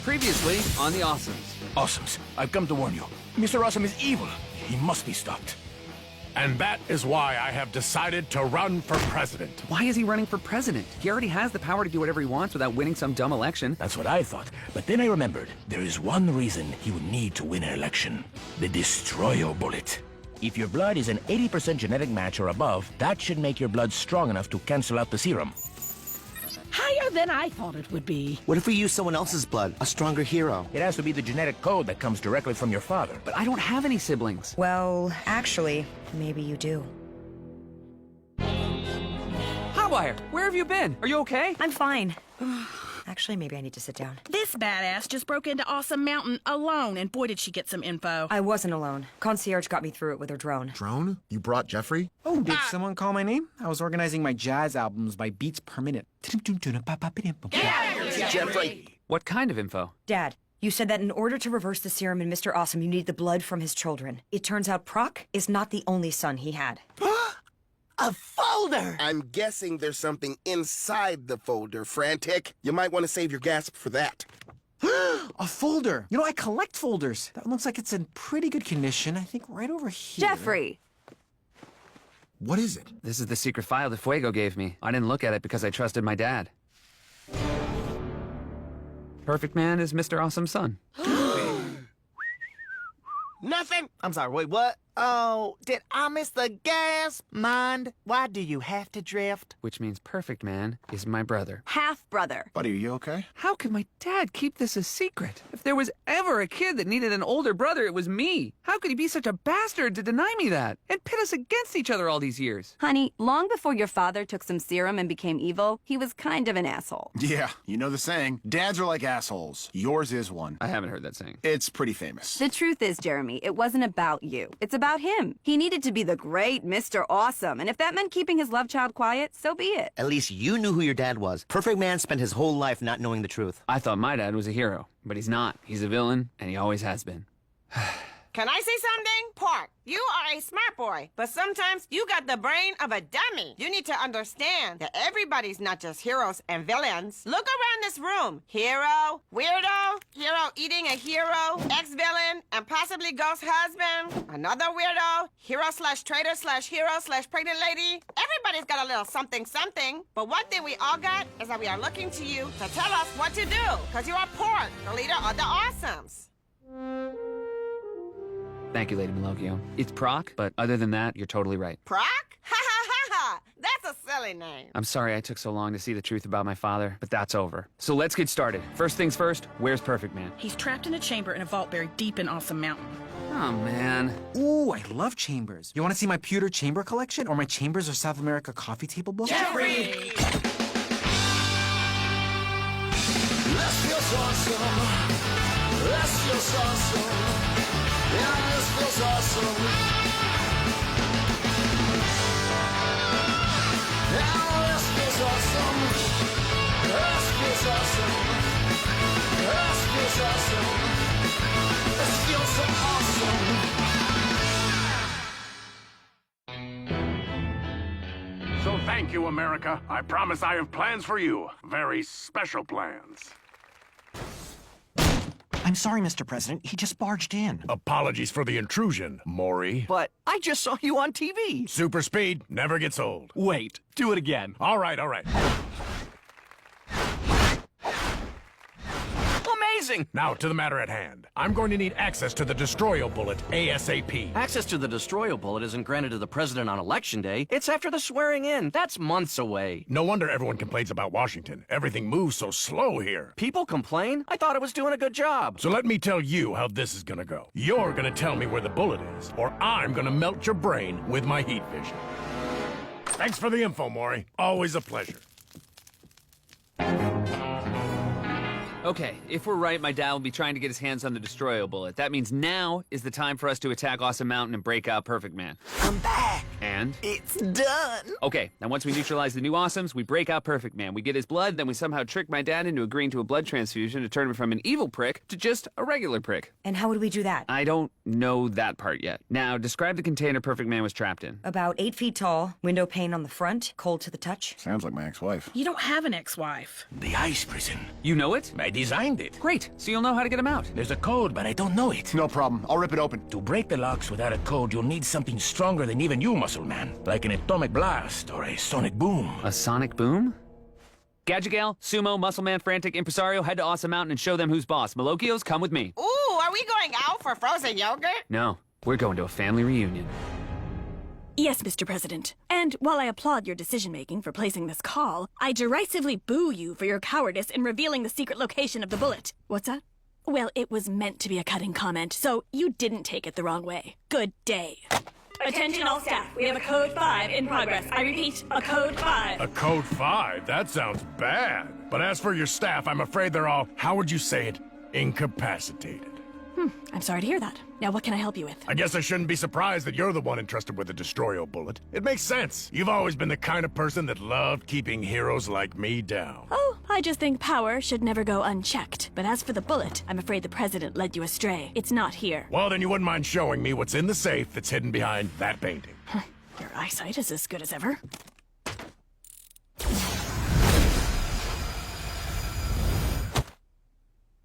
Previously on the Awesomes. Awesomes, I've come to warn you. Mr. Awesome is evil. He must be stopped. And that is why I have decided to run for president. Why is he running for president? He already has the power to do whatever he wants without winning some dumb election. That's what I thought. But then I remembered there is one reason he would need to win an election. The Destroyo bullet. If your blood is an 80% genetic match or above, that should make your blood strong enough to cancel out the serum. Higher than I thought it would be. What if we use someone else's blood? A stronger hero? It has to be the genetic code that comes directly from your father. But I don't have any siblings. Well, actually, maybe you do. Hotwire, where have you been? Are you okay? I'm fine. Actually, maybe I need to sit down. This badass just broke into Awesome Mountain alone, and boy did she get some info. I wasn't alone. Concierge got me through it with her drone. Drone? You brought Jeffrey? Oh, did someone call my name? I was organizing my jazz albums by beats per minute. Jeffrey! What kind of info? Dad, you said that in order to reverse the serum in Mr. Awesome, you need the blood from his children. It turns out Proc is not the only son he had. A folder! I'm guessing there's something inside the folder, Frantic. You might want to save your gasp for that. A folder. You know, I collect folders. That one looks like it's in pretty good condition. I think right over here. Jeffrey! What is it? This is the secret file that Fuego gave me. I didn't look at it because I trusted my dad. Perfect Man is Mr. Awesome's son. Nothing! I'm sorry, wait, what? Oh, did I miss the gas? Mind, why do you have to drift? Which means Perfect Man is my brother. Half-brother. Buddy, are you okay? How could my dad keep this a secret? If there was ever a kid that needed an older brother, it was me. How could he be such a bastard to deny me that and pit us against each other all these years? Honey, long before your father took some serum and became evil, he was kind of an asshole. Yeah, you know the saying. Dads are like assholes. Yours is one. I haven't heard that saying. It's pretty famous. The truth is, Jeremy, it wasn't about you. It's about him. He needed to be the great Mr. Awesome, and if that meant keeping his love child quiet, so be it. At least you knew who your dad was. Perfect Man spent his whole life not knowing the truth. I thought my dad was a hero, but he's not. He's a villain, and he always has been. Can I say something? Park, you are a smart boy, but sometimes you got the brain of a dummy. You need to understand that everybody's not just heroes and villains. Look around this room. Hero, weirdo, hero eating a hero, ex-villain, and possibly ghost husband, another weirdo, hero/traitor/hero/pregnant lady. Everybody's got a little something something, but one thing we all got is that we are looking to you to tell us what to do, because you are Pork, the leader of the Awesomes. Thank you, Lady Malocchio. It's Proc, but other than that, you're totally right. Proc? Ha ha ha ha! That's a silly name. I'm sorry I took so long to see the truth about my father, but that's over. So let's get started. First things first, where's Perfect Man? He's trapped in a chamber in a vault buried deep in Awesome Mountain. Oh, man. Ooh, I love chambers. You want to see my pewter chamber collection or my Chambers of South America coffee table book? Jeffrey! Let's feel awesome. Let's feel awesome. Yeah, this feels awesome. Now this feels awesome. This feels awesome. This feels awesome. This feels so awesome. So thank you, America. I promise I have plans for you. Very special plans. I'm sorry, Mr. President. He just barged in. Apologies for the intrusion, Maury. But I just saw you on TV. Super speed never gets old. Wait, do it again. All right, all right. Amazing! Now to the matter at hand. I'm going to need access to the Destroyo bullet ASAP. Access to the Destroyo bullet isn't granted to the president on Election Day. It's after the swearing in. That's months away. No wonder everyone complains about Washington. Everything moves so slow here. People complain? I thought it was doing a good job. So let me tell you how this is gonna go. You're gonna tell me where the bullet is, or I'm gonna melt your brain with my heat vision. Thanks for the info, Maury. Always a pleasure. Okay, if we're right, my dad will be trying to get his hands on the Destroyo bullet. That means now is the time for us to attack Awesome Mountain and break out Perfect Man. I'm back! And? It's done. Okay, now once we neutralize the new Awesomes, we break out Perfect Man. We get his blood, then we somehow trick my dad into agreeing to a blood transfusion to turn him from an evil prick to just a regular prick. And how would we do that? I don't know that part yet. Now, describe the container Perfect Man was trapped in. About 8 feet tall, window pane on the front, cold to the touch. Sounds like my ex-wife. You don't have an ex-wife. The ice prison. You know it? I designed it. Great, so you'll know how to get him out. There's a code, but I don't know it. No problem. I'll rip it open. To break the locks without a code, you'll need something stronger than even you, Muscle Man. Like an atomic blast or a sonic boom. A sonic boom? Gadget Gal, Sumo, Muscle Man, Frantic, Impresario, head to Awesome Mountain and show them who's boss. Malokios, come with me. Ooh, are we going out for frozen yogurt? No, we're going to a family reunion. Yes, Mr. President. And while I applaud your decision-making for placing this call, I derisively boo you for your cowardice in revealing the secret location of the bullet. What's that? Well, it was meant to be a cutting comment, so you didn't take it the wrong way. Good day. Attention all staff, we have a Code 5 in progress. I repeat, a Code 5. A Code 5? That sounds bad. But as for your staff, I'm afraid they're all, how would you say it, incapacitated. I'm sorry to hear that. Now what can I help you with? I guess I shouldn't be surprised that you're the one entrusted with the Destroyo bullet. It makes sense. You've always been the kind of person that loved keeping heroes like me down. Oh, I just think power should never go unchecked. But as for the bullet, I'm afraid the President led you astray. It's not here. Well, then you wouldn't mind showing me what's in the safe that's hidden behind that painting. Your eyesight is as good as ever.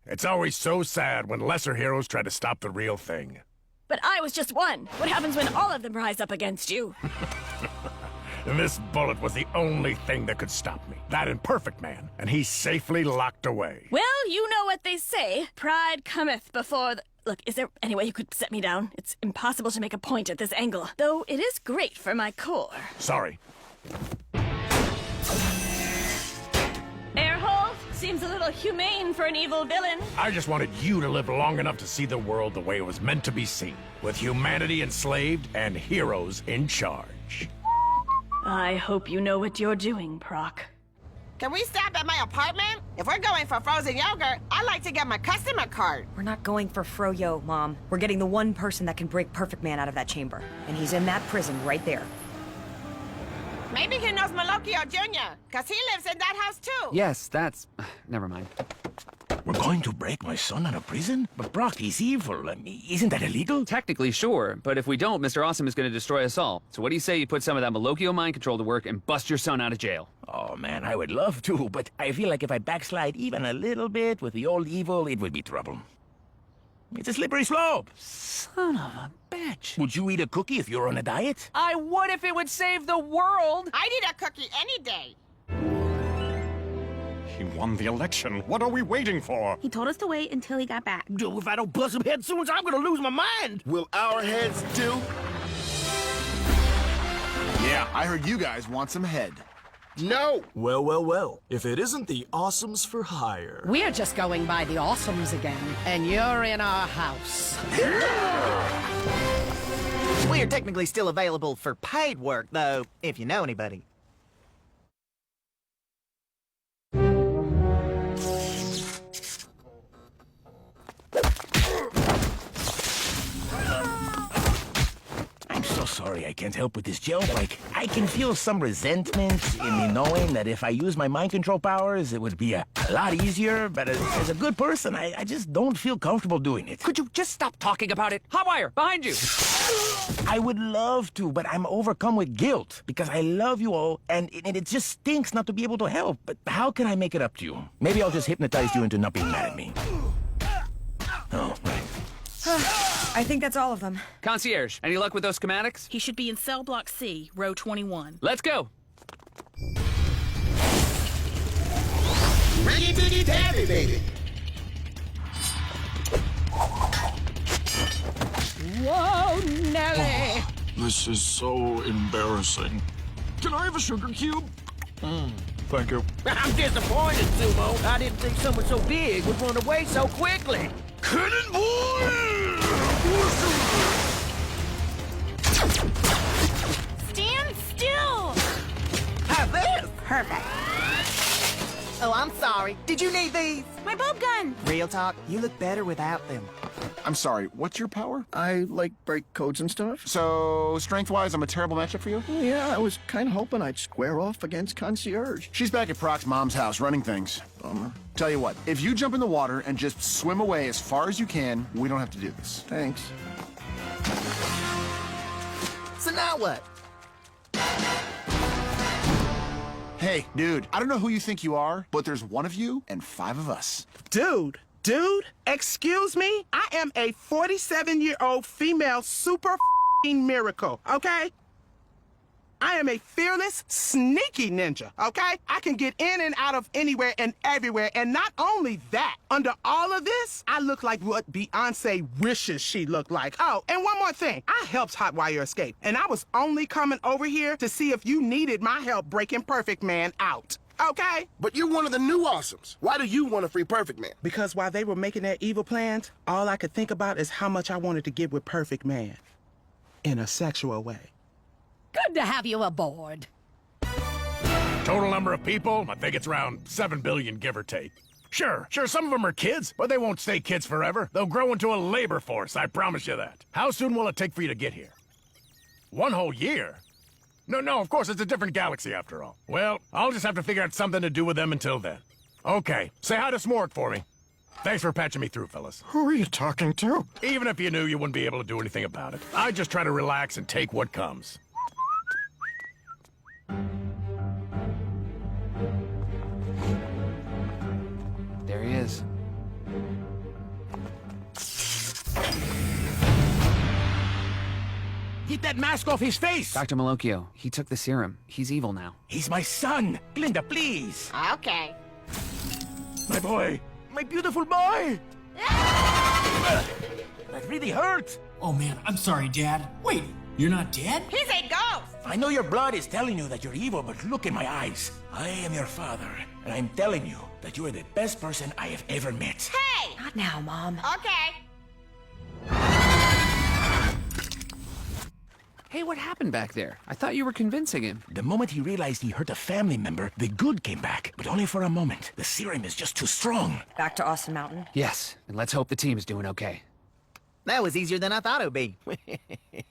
It's always so sad when lesser heroes try to stop the real thing. But I was just one. What happens when all of them rise up against you? This bullet was the only thing that could stop me. That and Perfect Man, and he's safely locked away. Well, you know what they say. Pride cometh before the... Look, is there any way you could set me down? It's impossible to make a point at this angle, though it is great for my core. Sorry. Airhole seems a little humane for an evil villain. I just wanted you to live long enough to see the world the way it was meant to be seen, with humanity enslaved and heroes in charge. I hope you know what you're doing, Proc. Can we stop at my apartment? If we're going for frozen yogurt, I'd like to get my customer card. We're not going for Froyo, Mom. We're getting the one person that can break Perfect Man out of that chamber. And he's in that prison right there. Maybe he knows Malokio Jr., because he lives in that house too. Yes, that's... Never mind. We're going to break my son out of prison? But Brock, he's evil. I mean, isn't that illegal? Technically, sure, but if we don't, Mr. Awesome is going to destroy us all. So what do you say you put some of that Malokio mind control to work and bust your son out of jail? Oh, man, I would love to, but I feel like if I backslide even a little bit with the old evil, it would be trouble. It's a slippery slope. Son of a bitch. Would you eat a cookie if you were on a diet? I would if it would save the world. I'd eat a cookie any day. He won the election. What are we waiting for? He told us to wait until he got back. Dude, if I don't bust him head soon, I'm gonna lose my mind. Will our heads do? Yeah, I heard you guys want some head. No! Well. If it isn't the Awesomes for hire. We're just going by the Awesomes again, and you're in our house. We're technically still available for paid work, though, if you know anybody. I'm so sorry I can't help with this joke. Like, I can feel some resentment in me knowing that if I use my mind control powers, it would be a lot easier, but as a good person, I just don't feel comfortable doing it. Could you just stop talking about it? Hotwire, behind you! I would love to, but I'm overcome with guilt because I love you all, and it just stinks not to be able to help. But how can I make it up to you? Maybe I'll just hypnotize you into not being mad at me. Oh, right. I think that's all of them. Concierge, any luck with those schematics? He should be in cell block C, row 21. Let's go. Ready diggy tabby, baby. Whoa, Nelly! This is so embarrassing. Can I have a sugar cube? Thank you. I'm disappointed, Sumo. I didn't think someone so big would run away so quickly. Stand still! Have this! Perfect. Oh, I'm sorry. Did you need these? My bulb gun! Real talk, you look better without them. I'm sorry, what's your power? I, break codes and stuff. So, strength-wise, I'm a terrible matchup for you? Yeah, I was kind of hoping I'd square off against Concierge. She's back at Proc's mom's house running things. Bummer. Tell you what, if you jump in the water and just swim away as far as you can, we don't have to do this. Thanks. So now what? Hey, dude, I don't know who you think you are, but there's one of you and 5 of us. Dude, excuse me? I am a 47-year-old female super miracle, okay? I am a fearless, sneaky ninja, okay? I can get in and out of anywhere and everywhere, and not only that, under all of this, I look like what Beyonce wishes she looked like. Oh, and one more thing. I helped Hotwire escape, and I was only coming over here to see if you needed my help breaking Perfect Man out. Okay? But you're one of the new Awesomes. Why do you want to free Perfect Man? Because while they were making their evil plans, all I could think about is how much I wanted to get with Perfect Man. In a sexual way. Good to have you aboard. Total number of people? I think it's around 7 billion, give or take. Sure, some of them are kids, but they won't stay kids forever. They'll grow into a labor force, I promise you that. How soon will it take for you to get here? 1 whole year? No, of course, it's a different galaxy after all. Well, I'll just have to figure out something to do with them until then. Okay, say hi to Smorg for me. Thanks for patching me through, fellas. Who are you talking to? Even if you knew, you wouldn't be able to do anything about it. I just try to relax and take what comes. There he is. Get that mask off his face! Dr. Malocchio, he took the serum. He's evil now. He's my son! Glinda, please! Okay. My boy! My beautiful boy! That really hurt! Oh man, I'm sorry, Dad. Wait, you're not dead? He's a ghost! I know your blood is telling you that you're evil, but look in my eyes. I am your father, and I'm telling you that you are the best person I have ever met. Hey! Not now, Mom. Okay. Hey, what happened back there? I thought you were convincing him. The moment he realized he hurt a family member, the good came back, but only for a moment. The serum is just too strong. Back to Awesome Mountain? Yes, and let's hope the team is doing okay. That was easier than I thought it would be.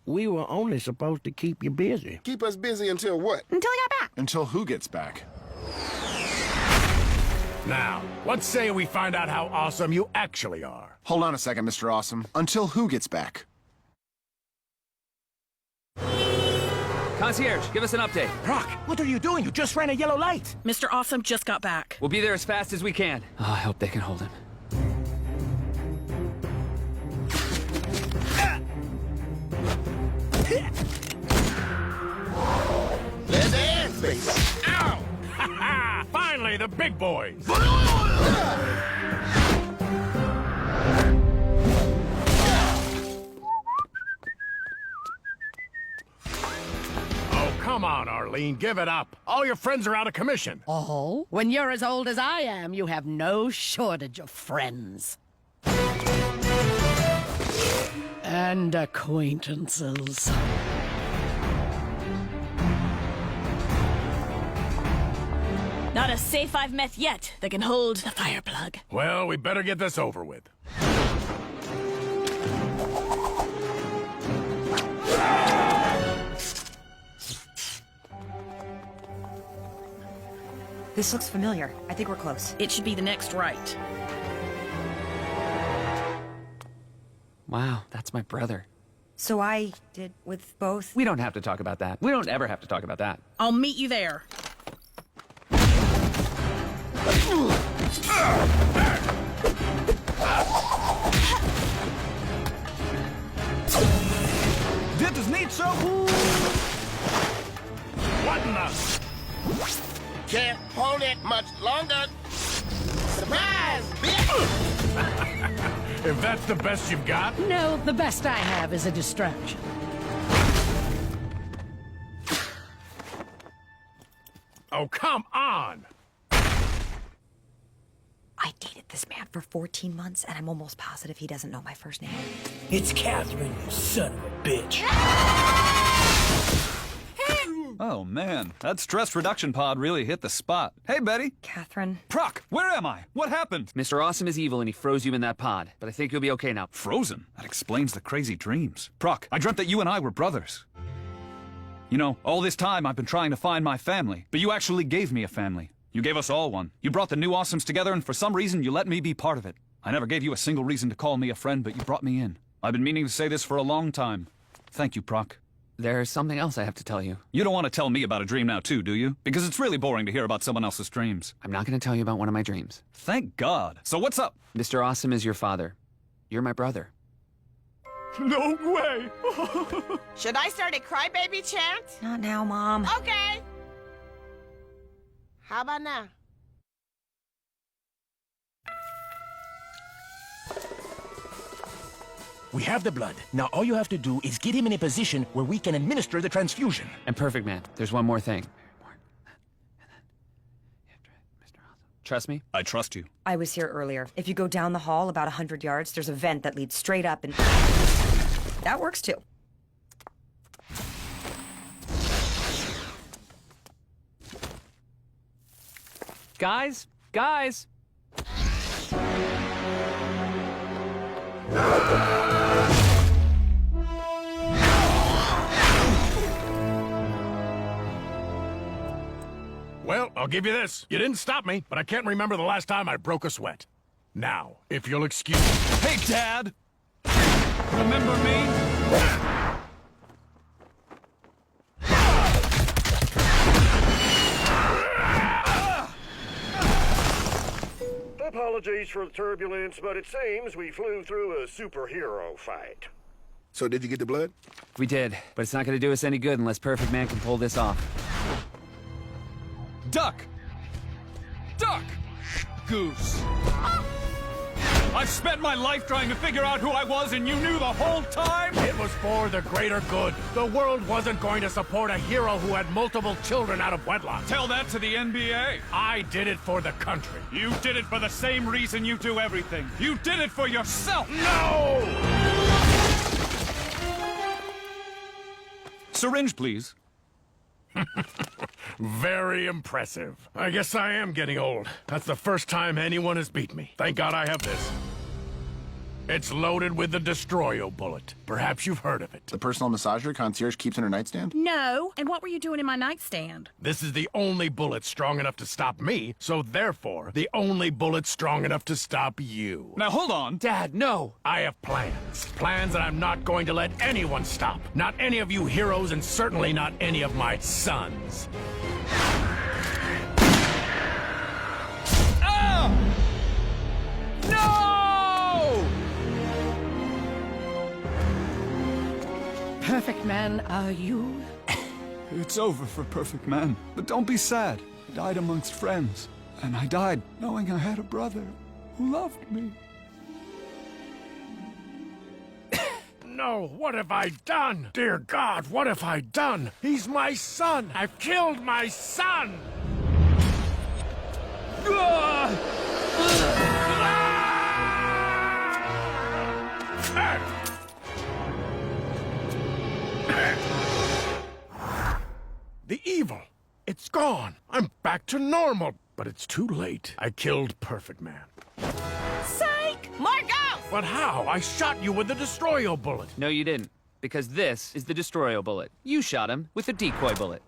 We were only supposed to keep you busy. Keep us busy until what? Until you got back. Until who gets back? Now, let's say we find out how awesome you actually are. Hold on a second, Mr. Awesome. Until who gets back? Concierge, give us an update. Proc, what are you doing? You just ran a yellow light. Mr. Awesome just got back. We'll be there as fast as we can. Oh, I hope they can hold him. Let's dance, baby. Ow! Ha ha! Finally, the big boys! Oh, come on, Arlene, give it up. All your friends are out of commission. Oh? When you're as old as I am, you have no shortage of friends. And acquaintances. Not a safe I've met yet that can hold the fire plug. Well, we better get this over with. This looks familiar. I think we're close. It should be the next right. Wow, that's my brother. So I did with both? We don't have to talk about that. We don't ever have to talk about that. I'll meet you there. Dit is niet zo. What in the... Can't hold it much longer. Surprise, bitch! If that's the best you've got... No, the best I have is a distraction. Oh, come on! I dated this man for 14 months, and I'm almost positive he doesn't know my first name. It's Catherine, you son of a bitch. Oh, man. That stress reduction pod really hit the spot. Hey, Betty. Catherine. Proc, where am I? What happened? Mr. Awesome is evil and he froze you in that pod, but I think you'll be okay now. Frozen? That explains the crazy dreams. Proc, I dreamt that you and I were brothers. You know, all this time I've been trying to find my family, but you actually gave me a family. You gave us all one. You brought the new Awesomes together, and for some reason you let me be part of it. I never gave you a single reason to call me a friend, but you brought me in. I've been meaning to say this for a long time. Thank you, Proc. There's something else I have to tell you. You don't want to tell me about a dream now too, do you? Because it's really boring to hear about someone else's dreams. I'm not going to tell you about one of my dreams. Thank God. So what's up? Mr. Awesome is your father. You're my brother. No way! Should I start a crybaby chant? Not now, Mom. Okay. How about now? We have the blood. Now all you have to do is get him in a position where we can administer the transfusion. And Perfect Man, there's one more thing. Trust me? I trust you. I was here earlier. If you go down the hall about 100 yards, there's a vent that leads straight up and... That works too. Guys? Guys! Well, I'll give you this. You didn't stop me, but I can't remember the last time I broke a sweat. Now, if you'll excuse me. Hey, Dad! Remember me? Apologies for the turbulence, but it seems we flew through a superhero fight. So did you get the blood? We did, but it's not going to do us any good unless Perfect Man can pull this off. Duck! Duck! Goose. I've spent my life trying to figure out who I was, and you knew the whole time? It was for the greater good. The world wasn't going to support a hero who had multiple children out of wedlock. Tell that to the NBA. I did it for the country. You did it for the same reason you do everything. You did it for yourself. No! Syringe, please. Very impressive. I guess I am getting old. That's the first time anyone has beat me. Thank God I have this. It's loaded with the Destroyo bullet. Perhaps you've heard of it. The personal massager concierge keeps in her nightstand? No. And what were you doing in my nightstand? This is the only bullet strong enough to stop me, so therefore, the only bullet strong enough to stop you. Now, hold on. Dad, no! I have plans. Plans that I'm not going to let anyone stop. Not any of you heroes, and certainly not any of my sons. Ah! No! Perfect Man, are you? It's over for Perfect Man. But don't be sad. I died amongst friends. And I died knowing I had a brother who loved me. No, what have I done? Dear God, what have I done? He's my son! I've killed my son! The evil, it's gone. I'm back to normal, but it's too late. I killed Perfect Man. Psych! More ghosts! But how? I shot you with the Destroyo bullet. No, you didn't. Because this is the Destroyo bullet. You shot him with the decoy bullet.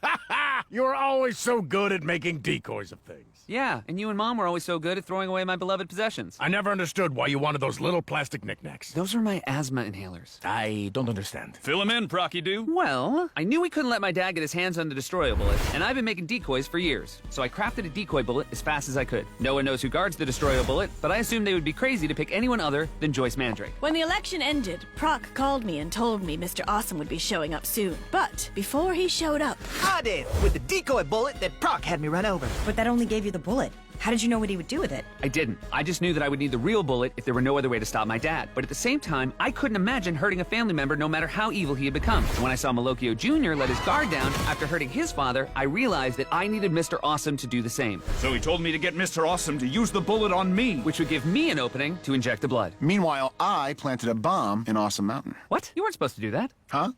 Ha ha! You're always so good at making decoys of things. Yeah, and you and Mom were always so good at throwing away my beloved possessions. I never understood why you wanted those little plastic knickknacks. Those are my asthma inhalers. I don't understand. Fill him in, Procky Doo. Well, I knew we couldn't let my dad get his hands on the Destroyo bullet, and I've been making decoys for years. So I crafted a decoy bullet as fast as I could. No one knows who guards the Destroyo bullet, but I assumed they would be crazy to pick anyone other than Joyce Mandrake. When the election ended, Proc called me and told me Mr. Awesome would be showing up soon. But before he showed up... I did, with the decoy bullet that Proc had me run over. But that only gave you the bullet. How did you know what he would do with it? I didn't. I just knew that I would need the real bullet if there were no other way to stop my dad. But at the same time, I couldn't imagine hurting a family member no matter how evil he had become. And when I saw Malokio Jr. let his guard down after hurting his father, I realized that I needed Mr. Awesome to do the same. So he told me to get Mr. Awesome to use the bullet on me. Which would give me an opening to inject the blood. Meanwhile, I planted a bomb in Awesome Mountain. What? You weren't supposed to do that. Huh?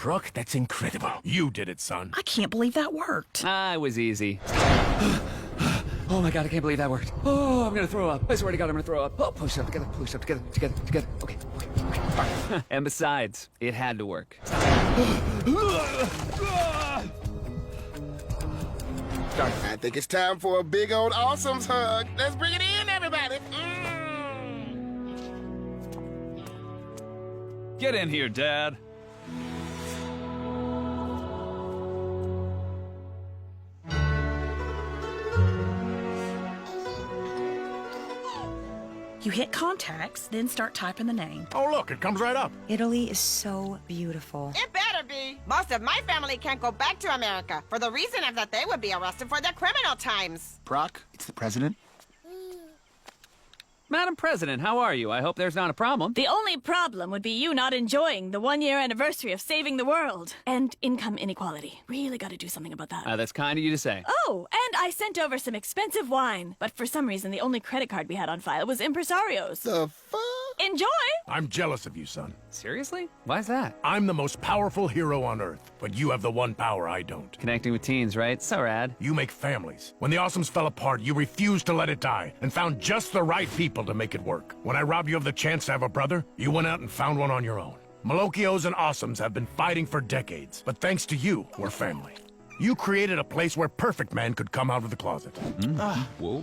Proc, that's incredible. You did it, son. I can't believe that worked. Ah, it was easy. Oh my god, I can't believe that worked. Oh, I'm gonna throw up. I swear to god, I'm gonna throw up. Oh, push up together, push up together, together. Okay. And besides, it had to work. I think it's time for a big old Awesomes hug. Let's bring it in, everybody. Get in here, Dad. You hit contacts, then start typing the name. Oh, look, it comes right up. Italy is so beautiful. It better be. Most of my family can't go back to America for the reason of that they would be arrested for their criminal times. Proc, it's the president. Madam President, how are you? I hope there's not a problem. The only problem would be you not enjoying the one-year anniversary of saving the world. And income inequality. Really gotta do something about that. That's kind of you to say. Oh, and I sent over some expensive wine. But for some reason, the only credit card we had on file was Impresario's. The fuck? Enjoy! I'm jealous of you, son. Seriously? Why is that? I'm the most powerful hero on Earth, but you have the one power I don't. Connecting with teens, right? So rad. You make families. When the Awesomes fell apart, you refused to let it die and found just the right people to make it work. When I robbed you of the chance to have a brother, you went out and found one on your own. Malokios and Awesomes have been fighting for decades, but thanks to you, we're family. You created a place where Perfect Man could come out of the closet. Whoa.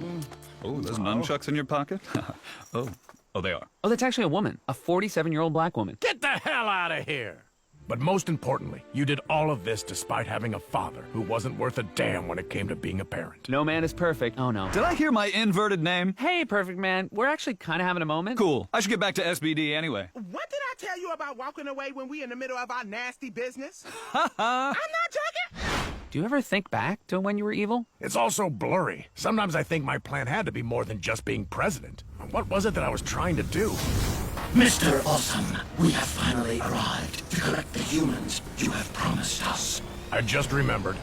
Oh, there's nunchucks in your pocket? Oh, they are. Oh, that's actually a woman. A 47-year-old black woman. Get the hell out of here! But most importantly, you did all of this despite having a father who wasn't worth a damn when it came to being a parent. No man is perfect. Oh, no. Did I hear my inverted name? Hey, Perfect Man. We're actually kind of having a moment. Cool. I should get back to SBD anyway. What did I tell you about walking away when we in the middle of our nasty business? I'm not joking. Do you ever think back to when you were evil? It's all so blurry. Sometimes I think my plan had to be more than just being president. What was it that I was trying to do? Mr. Awesome, we have finally arrived to collect the humans you have promised us. I just remembered.